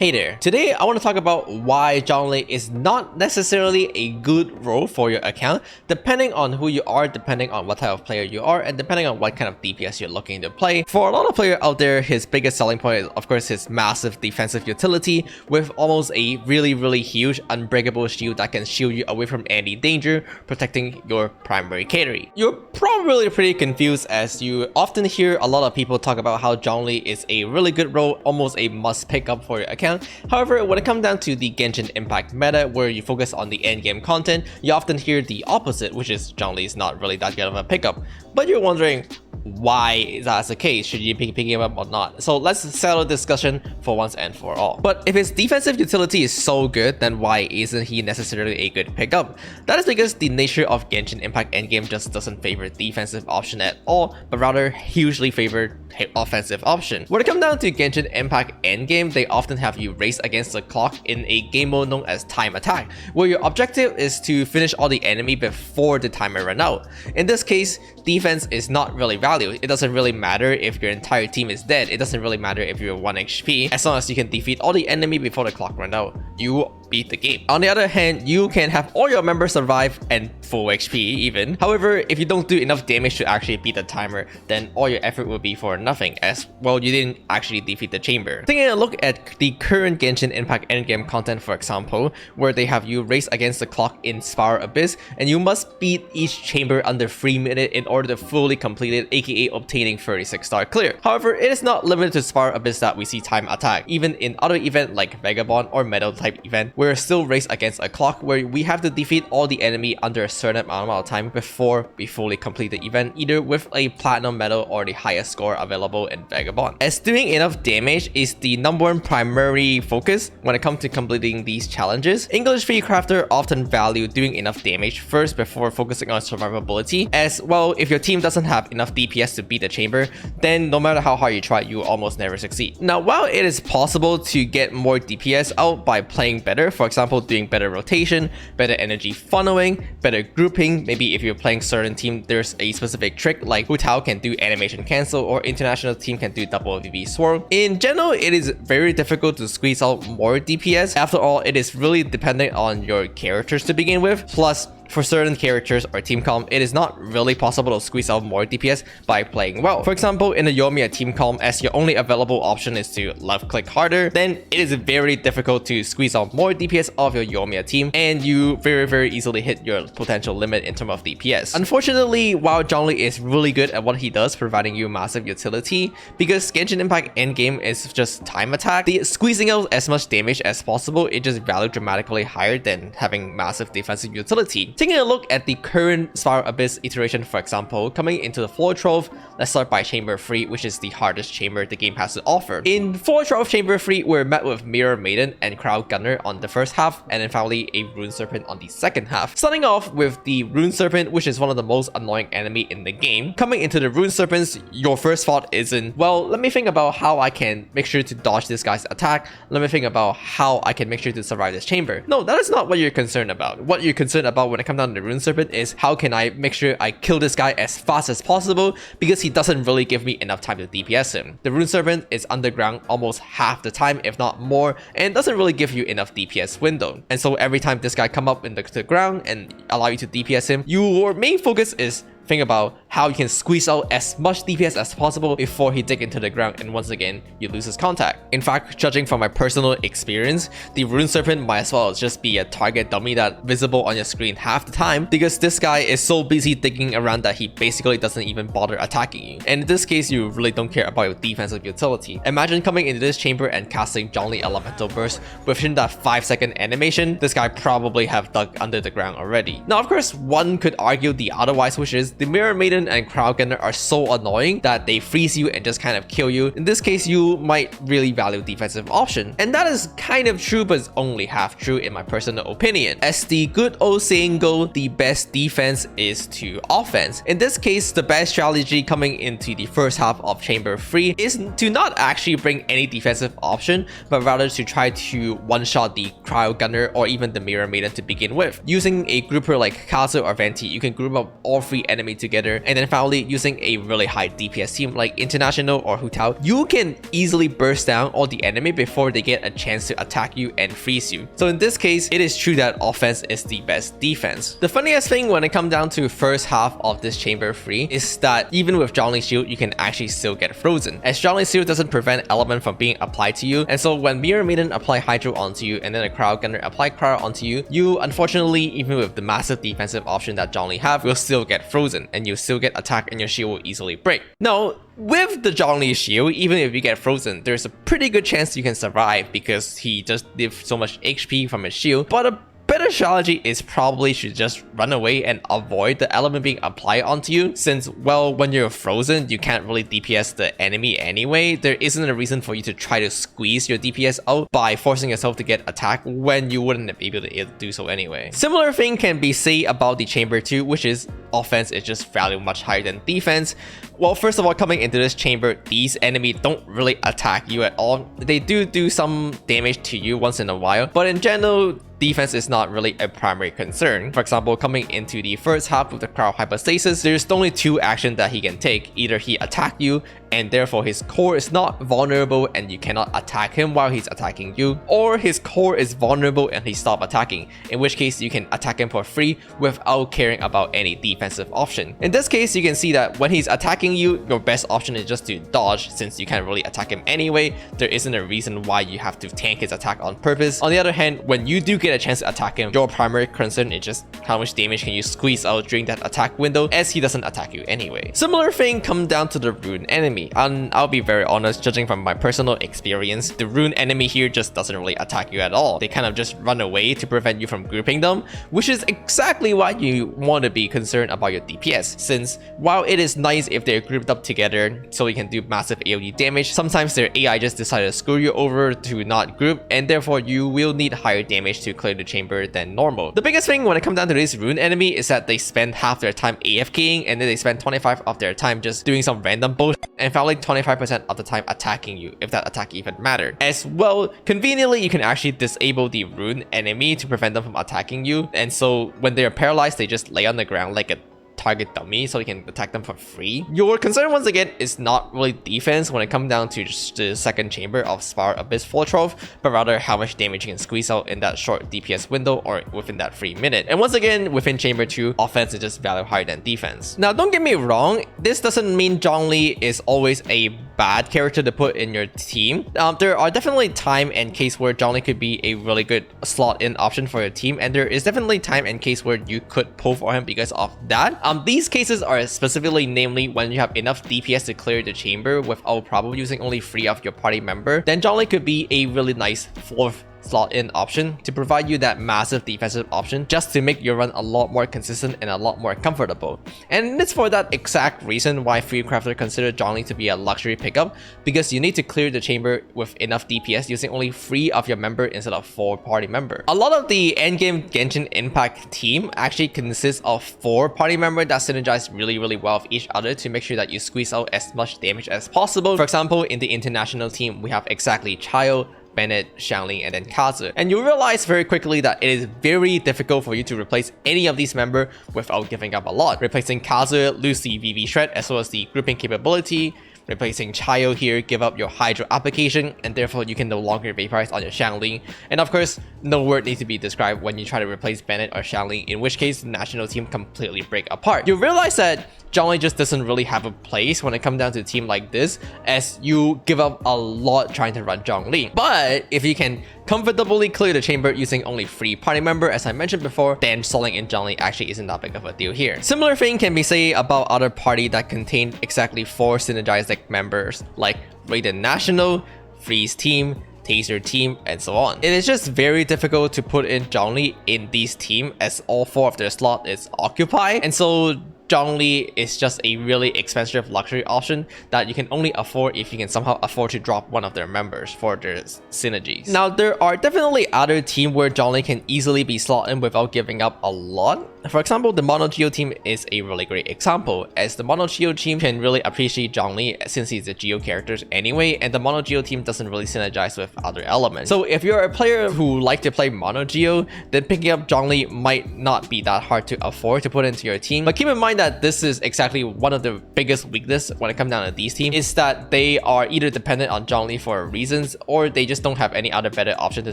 Hey there, today I want to talk about why Zhongli is not necessarily a good role for your account, depending on who you are, depending on what type of player you are, and depending on what kind of DPS you're looking to play. For a lot of players out there, his biggest selling point is of course his massive defensive utility with almost a really huge unbreakable shield that can shield you away from any danger, protecting your primary carry. You're probably pretty confused as you often hear a lot of people talk about how Zhongli is a really good role, almost a must pick up for your account. However, when it comes down to the Genshin Impact meta where you focus on the endgame content, you often hear the opposite, which is Zhongli is not really that good of a pickup. But you're wondering, why that's the case? Should you be picking him up or not? So let's settle the discussion for once and for all. But if his defensive utility is so good, then why isn't he necessarily a good pickup? That is because the nature of Genshin Impact endgame just doesn't favor defensive option at all, but rather hugely favor offensive option. When it comes down to Genshin Impact endgame, they often have you race against the clock in a game mode known as time attack, where your objective is to finish all the enemy before the timer run out. In this case, defense is not really valued. It doesn't really matter if your entire team is dead. It doesn't really matter if you're 1 HP. As long as you can defeat all the enemy before the clock runs out, you beat the game. On the other hand, you can have all your members survive and full HP even. However, if you don't do enough damage to actually beat the timer, then all your effort will be for nothing, as well you didn't actually defeat the chamber. Taking a look at the current Genshin Impact endgame content, for example, where they have you race against the clock in Spiral Abyss, and you must beat each chamber under 3 minutes in order to fully complete it, aka obtaining 36-star clear. However, it is not limited to Spiral Abyss that we see time attack. Even in other events like Vagabond or Metal type event, we're still race against a clock where we have to defeat all the enemy under a certain amount of time before we fully complete the event, either with a platinum medal or the highest score available in Vagabond. As doing enough damage is the #1 primary focus when it comes to completing these challenges, English free crafter often value doing enough damage first before focusing on survivability, as well if your team doesn't have enough DPS to beat the chamber, then no matter how hard you try, you almost never succeed. Now, while it is possible to get more DPS out by playing better, for example doing better rotation, better energy funneling, better grouping, maybe if you're playing certain team there's a specific trick like Hu Tao can do animation cancel or international team can do double VV swirl. In general, it is very difficult to squeeze out more DPS. After all, it is really dependent on your characters to begin with, plus for certain characters or team comp, it is not really possible to squeeze out more DPS by playing well. For example, in the Yoimiya team comp, as your only available option is to left click harder, then it is very difficult to squeeze out more DPS of your Yoimiya team, and you very easily hit your potential limit in terms of DPS. Unfortunately, while Zhongli is really good at what he does, providing you massive utility, because Genshin Impact endgame is just time attack, the squeezing out as much damage as possible, it just valued dramatically higher than having massive defensive utility. Taking a look at the current Spiral Abyss iteration, for example, coming into the 4th Trove, let's start by Chamber 3, which is the hardest chamber the game has to offer. In 4th Trove Chamber 3, we're met with Mirror Maiden and Crowd Gunner on the first half, and then finally a Rune Serpent on the second half. Starting off with the Rune Serpent, which is one of the most annoying enemy in the game. Coming into the Rune Serpents, your first thought isn't, well, let me think about how I can make sure to dodge this guy's attack. Let me think about how I can make sure to survive this chamber. No, that is not what you're concerned about. What you're concerned about when it comes down to the Rune Serpent is how can I make sure I kill this guy as fast as possible, because he doesn't really give me enough time to DPS him. The Rune Serpent is underground almost half the time, if not more, and doesn't really give you enough DPS window. And so every time this guy come up in the ground and allow you to DPS him, your main focus is think about how you can squeeze out as much DPS as possible before he dig into the ground, and once again, you lose his contact. In fact, judging from my personal experience, the Rune Serpent might as well just be a target dummy that's visible on your screen half the time, because this guy is so busy digging around that he basically doesn't even bother attacking you. And in this case, you really don't care about your defensive utility. Imagine coming into this chamber and casting Zhongli Elemental Burst within that 5-second animation. This guy probably have dug under the ground already. Now, of course, one could argue the otherwise, which is the Mirror Maiden and Crowd Gunner are so annoying that they freeze you and just kind of kill you. In this case, you might really value defensive option. And that is kind of true, but it's only half true in my personal opinion. As the good old saying go, the best defense is to offense. In this case, the best strategy coming into the first half of Chamber 3 is to not actually bring any defensive option, but rather to try to one-shot the Crowd Gunner or even the Mirror Maiden to begin with. Using a grouper like Kazu or Venti, you can group up all 3 enemies enemy together. And then finally, using a really high DPS team like International or Hu Tao, you can easily burst down all the enemy before they get a chance to attack you and freeze you. So in this case, it is true that offense is the best defense. The funniest thing when it comes down to first half of this chamber free is that even with Zhongli's shield, you can actually still get frozen, as Zhongli's shield doesn't prevent element from being applied to you. And so when Mirror Maiden apply Hydro onto you and then a Crowd Gunner apply Crowd onto you, you unfortunately, even with the massive defensive option that Zhongli have, will still get frozen and you still get attacked and your shield will easily break. Now, with the Zhongli shield, even if you get frozen, there's a pretty good chance you can survive because he just gives so much HP from his shield. But a better strategy is probably to just run away and avoid the element being applied onto you, since, well, when you're frozen, you can't really DPS the enemy anyway. There isn't a reason for you to try to squeeze your DPS out by forcing yourself to get attacked when you wouldn't be able to do so anyway. Similar thing can be said about the chamber too, which is offense is just valued much higher than defense. Well, first of all, coming into this chamber, these enemies don't really attack you at all. They do some damage to you once in a while, but in general, defense is not really a primary concern. For example, coming into the first half with the Crowd Hypostasis, there's only two actions that he can take. Either he attack you and therefore his core is not vulnerable and you cannot attack him while he's attacking you, or his core is vulnerable and he stop attacking, in which case you can attack him for free without caring about any defensive option. In this case, you can see that when he's attacking you, your best option is just to dodge, since you can't really attack him anyway. There isn't a reason why you have to tank his attack on purpose. On the other hand, when you do get a chance to attack him, your primary concern is just how much damage can you squeeze out during that attack window, as he doesn't attack you anyway. Similar thing come down to the rune enemy, and I'll be very honest, judging from my personal experience, the rune enemy here just doesn't really attack you at all. They kind of just run away to prevent you from grouping them, which is exactly why you want to be concerned about your DPS, since while it is nice if they're grouped up together so you can do massive AoE damage, sometimes their AI just decide to screw you over to not group, and therefore you will need higher damage to clear the chamber than normal. The biggest thing when it comes down to this rune enemy is that they spend half their time AFKing, and then they spend 25% of their time just doing some random bullshit, and finally 25% of the time attacking you, if that attack even mattered. As well, conveniently, you can actually disable the rune enemy to prevent them from attacking you, and so when they're paralyzed, they just lay on the ground like a target dummy so you can attack them for free. Your concern once again is not really defense when it comes down to just the second chamber of Spire Abyss Full Trove, but rather how much damage you can squeeze out in that short DPS window or within that free minute. And once again, within chamber 2, offense is just value higher than defense. Now, don't get me wrong, this doesn't mean Zhongli is always a bad character to put in your team. There are definitely time and case where Zhongli could be a really good slot in option for your team, and there is definitely time and case where you could pull for him because of that. These cases are specifically namely when you have enough DPS to clear the chamber without probably using only 3 of your party member, then Zhongli could be a really nice 4th slot in option to provide you that massive defensive option just to make your run a lot more consistent and a lot more comfortable. And it's for that exact reason why Freecrafter considered Zhongli to be a luxury pickup, because you need to clear the chamber with enough DPS using only 3 of your member instead of 4 party member. A lot of the endgame Genshin Impact team actually consists of 4 party members that synergize really well with each other to make sure that you squeeze out as much damage as possible. For example, in the international team, we have exactly Child, Bennett, Xiangling, and then Kazu. And you'll realize very quickly that it is very difficult for you to replace any of these members without giving up a lot. Replacing Kazu, lose the VV Shred as well as the grouping capability. Replacing Child here, give up your Hydro application, and therefore you can no longer vaporize on your Xiangling. And of course, no word needs to be described when you try to replace Bennett or Xiangling, in which case the national team completely break apart. You realize that Zhongli just doesn't really have a place when it comes down to a team like this, as you give up a lot trying to run Zhongli. But if you can comfortably clear the chamber using only 3 party member, as I mentioned before, then stalling in Zhongli actually isn't that big of a deal here. Similar thing can be said about other party that contain exactly 4 synergized members, like Raiden National, Freeze Team, Taser Team, and so on. It is just very difficult to put in Zhongli in these teams as all 4 of their slot is occupied, and so Zhongli is just a really expensive luxury option that you can only afford if you can somehow afford to drop one of their members for their synergies. Now, there are definitely other teams where Zhongli can easily be slotted in without giving up a lot. For example, the Mono Geo team is a really great example, as the Mono Geo team can really appreciate Zhongli since he's a Geo character anyway, and the Mono Geo team doesn't really synergize with other elements. So if you're a player who like to play Mono Geo, then picking up Zhongli might not be that hard to afford to put into your team. But keep in mind that this is exactly one of the biggest weaknesses when it comes down to these teams, is that they are either dependent on Zhongli for reasons, or they just don't have any other better option to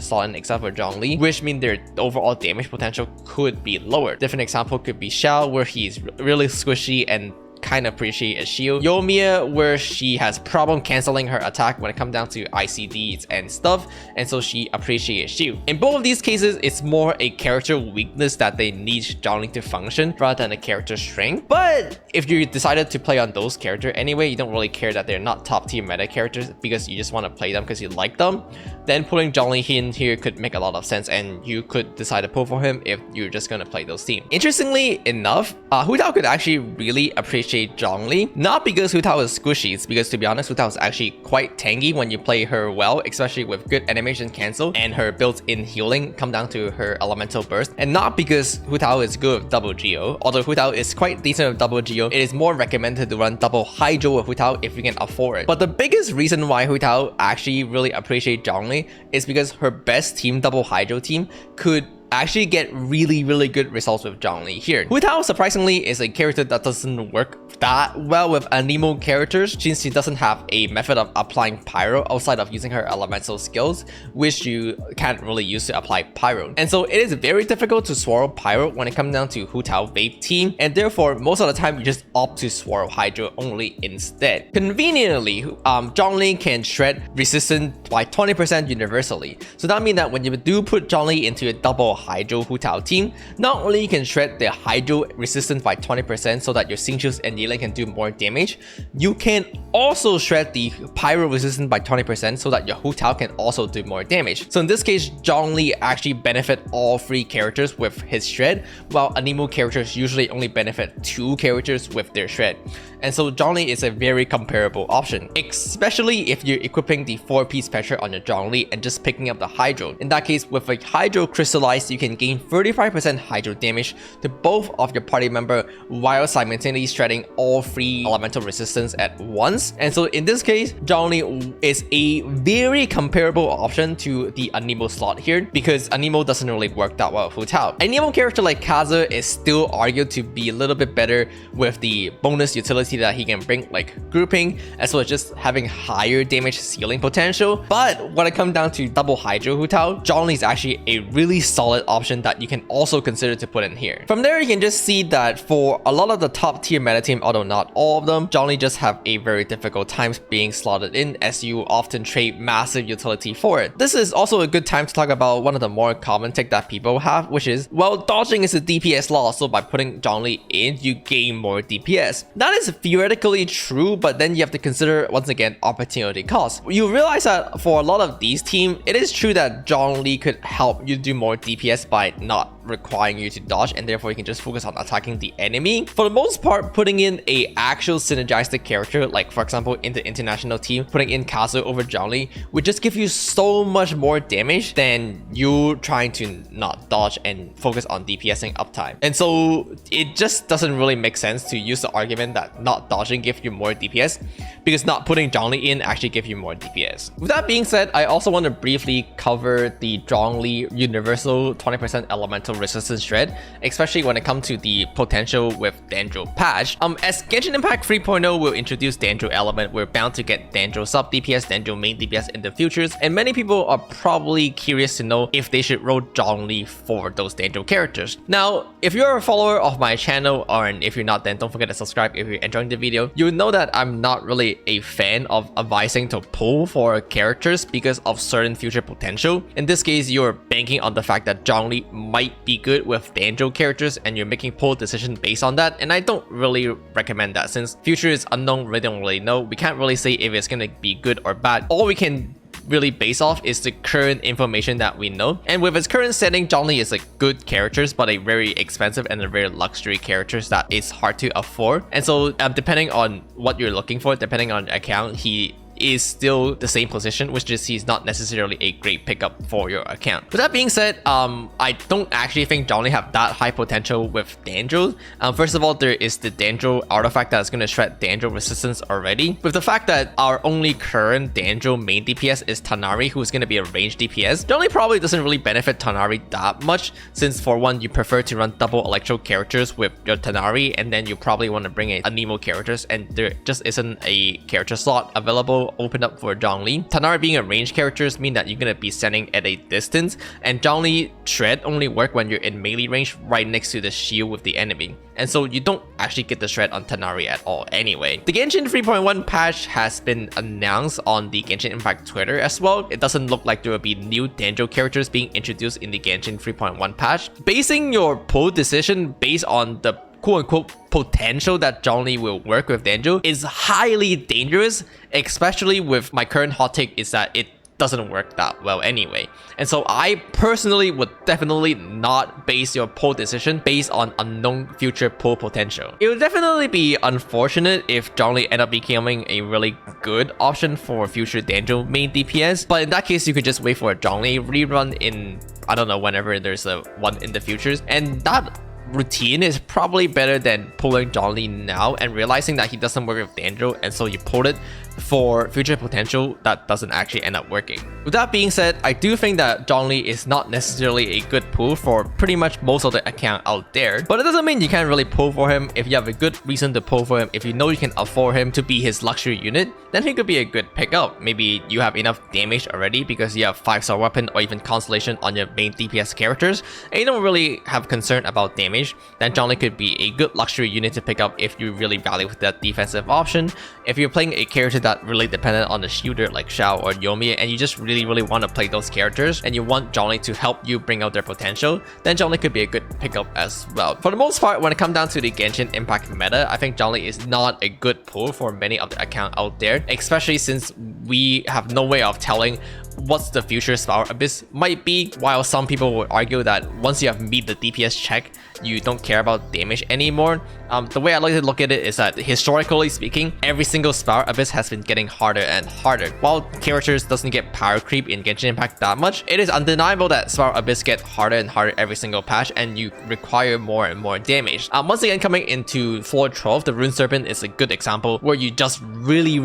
slot in except for Zhongli, which means their overall damage potential could be lower. Different example could be Xiao, where he's really squishy and kind of appreciate a shield. Yoimiya, where she has problem canceling her attack when it comes down to ICDs and stuff, and so she appreciates shield. In both of these cases, it's more a character weakness that they need Zhongli to function rather than a character strength. But if you decided to play on those characters anyway, you don't really care that they're not top tier meta characters because you just want to play them because you like them, then putting Zhongli in here could make a lot of sense, and you could decide to pull for him if you're just gonna play those teams. Interestingly enough, Hu Tao could actually really appreciate Zhongli, not because Hu Tao is squishy, it's because, to be honest, Hu Tao is actually quite tanky when you play her well, especially with good animation cancel and her built-in healing come down to her elemental burst, and not because Hu Tao is good with double Geo. Although Hu Tao is quite decent with double Geo, it is more recommended to run double Hydro with Hu Tao if you can afford it. But the biggest reason why Hu Tao actually really appreciate Zhongli is because her best team, double Hydro team, could actually get really good results with Zhongli here. Hu Tao, surprisingly, is a character that doesn't work that well with Anemo characters, since she doesn't have a method of applying Pyro outside of using her elemental skills, which you can't really use to apply Pyro. And so it is very difficult to swirl Pyro when it comes down to Hu Tao Vape team, and therefore most of the time you just opt to swirl Hydro only instead. Conveniently, Zhongli can shred resistance by 20% universally. So that means that when you do put Zhongli into a double Hydro Hu Tao team, not only you can shred the Hydro resistance by 20% so that your Xingqius and Yelan can do more damage, you can also shred the Pyro resistance by 20% so that your Hu Tao can also do more damage. So in this case, Zhongli actually benefit all 3 characters with his shred, while Anemo characters usually only benefit 2 characters with their shred. And so Zhongli is a very comparable option, especially if you're equipping the 4-piece Petra on your Zhongli and just picking up the Hydro. In that case, with a Hydro Crystallized, you can gain 35% Hydro damage to both of your party member while simultaneously shredding all 3 elemental resistance at once. And so in this case, Zhongli is a very comparable option to the Anemo slot here, because Anemo doesn't really work that well with Hu Tao. Anemo character like Kaza is still argued to be a little bit better with the bonus utility that he can bring, like grouping, as well as just having higher damage ceiling potential. But when it comes down to double Hydro Hu Tao, Zhongli is actually a really solid option that you can also consider to put in here. From there, you can just see that for a lot of the top tier meta team, although not all of them, Zhongli just have a very difficult time being slotted in, as you often trade massive utility for it. This is also a good time to talk about one of the more common take that people have, which is, well, dodging is a DPS loss, so by putting Zhongli in, you gain more DPS. That is theoretically true, but then you have to consider, once again, opportunity cost. You realize that for a lot of these teams, it is true that Zhongli could help you do more DPS by not requiring you to dodge, and therefore you can just focus on attacking the enemy. For the most part, putting in a actual synergistic character, like for example in the international team, putting in Kazu over Zhongli would just give you so much more damage than you trying to not dodge and focus on DPSing uptime. And so it just doesn't really make sense to use the argument that not dodging gives you more DPS, because not putting Zhongli in actually gives you more DPS. With that being said, I also want to briefly cover the Zhongli universal 20% elemental resistance shred, especially when it comes to the potential with Dendro patch. As Genshin Impact 3.0 will introduce Dendro element, we're bound to get Dendro sub DPS, Dendro main DPS in the futures, and many people are probably curious to know if they should roll Zhongli for those Dendro characters. Now, if you're a follower of my channel, or if you're not, then don't forget to subscribe if you're enjoying the video. You'll know that I'm not really a fan of advising to pull for characters because of certain future potential. In this case, you're banking on the fact that Zhongli might be good with Dendro characters, and you're making pull decision based on that, and I don't really recommend that, since future is unknown. We don't really know. We can't really say if it's gonna be good or bad. All we can really base off is the current information that we know, and with its current setting, Zhongli is a good characters, but a very expensive and a very luxury characters that is hard to afford. And so depending on what you're looking for, depending on account, he is still the same position, which is he's not necessarily a great pickup for your account. With that being said, I don't actually think Zhongli have that high potential with Dendro. First of all, there is the Dendro artifact that's going to shred Dendro resistance already. With the fact that our only current Dendro main DPS is Tanari, who's going to be a ranged DPS, Zhongli probably doesn't really benefit Tanari that much, since for one, you prefer to run double Electro characters with your Tanari, and then you probably want to bring a Nemo characters, and there just isn't a character slot available open up for Zhongli. Tanari being a ranged characters mean that you're going to be standing at a distance, and Zhongli shred only work when you're in melee range right next to the shield with the enemy, and so you don't actually get the shred on Tanari at all anyway. The Genshin 3.1 patch has been announced on the Genshin Impact Twitter as well. It doesn't look like there will be new Dendro characters being introduced in the Genshin 3.1 patch. Basing your pull decision based on the quote-unquote potential that Zhongli will work with Dendro is highly dangerous, especially with my current hot take is that it doesn't work that well anyway. And so I personally would definitely not base your pull decision based on unknown future pull potential. It would definitely be unfortunate if Zhongli end up becoming a really good option for future Dendro main DPS, but in that case you could just wait for a Zhongli rerun in, I don't know, whenever there's a one in the futures, and that routine is probably better than pulling Zhongli now and realizing that he doesn't work with Dendro, and so you pulled it for future potential that doesn't actually end up working. With that being said, I do think that Zhongli is not necessarily a good pull for pretty much most of the account out there, but it doesn't mean you can't really pull for him. If you have a good reason to pull for him, if you know you can afford him to be his luxury unit, then he could be a good pickup. Maybe you have enough damage already because you have 5-star weapon or even constellation on your main DPS characters, and you don't really have concern about damage, then Zhongli could be a good luxury unit to pick up if you really value that defensive option. If you're playing a character that really dependent on the shielder like Xiao or Yomi, and you just really want to play those characters and you want Zhongli to help you bring out their potential, then Zhongli could be a good pickup as well. For the most part, when it comes down to the Genshin Impact meta, I think Zhongli is not a good pull for many of the accounts out there, especially since we have no way of telling what's the future Spiral Abyss might be, while some people would argue that once you have meet the DPS check, you don't care about damage anymore. The way I like to look at it is that historically speaking, every single Spiral Abyss has been getting harder and harder. While characters doesn't get power creep in Genshin Impact that much, it is undeniable that Spiral Abyss get harder and harder every single patch, and you require more and more damage. Once again, coming into floor 12, the Rune Serpent is a good example where you just really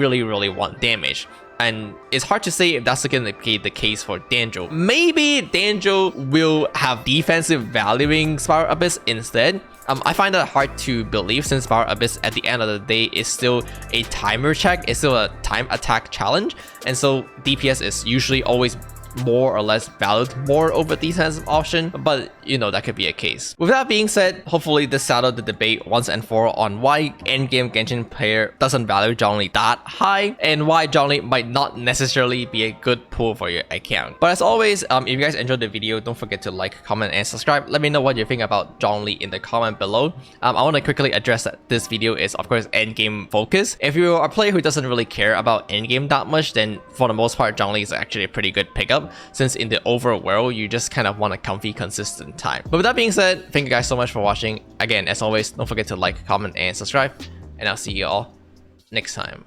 want damage. And it's hard to say if that's going to be the case for Dendro. Maybe Dendro will have defensive valuing Spiral Abyss instead. I find that hard to believe, since Spiral Abyss at the end of the day is still a timer check, it's still a time attack challenge, and so DPS is usually always more or less valued more over defensive option, but you know, that could be a case. With that being said, hopefully this settled the debate once and for all on why endgame Genshin player doesn't value Zhongli that high, and why Zhongli might not necessarily be a good pull for your account. But as always, if you guys enjoyed the video, don't forget to like, comment, and subscribe. Let me know what you think about Zhongli in the comment below. I want to quickly address that this video is of course endgame focus. If you are a player who doesn't really care about endgame that much, then for the most part Zhongli is actually a pretty good pickup, since in the overall world you just kind of want a comfy, consistent time. But with that being said, thank you guys so much for watching. Again, as always, don't forget to like, comment, and subscribe, and I'll see you all next time.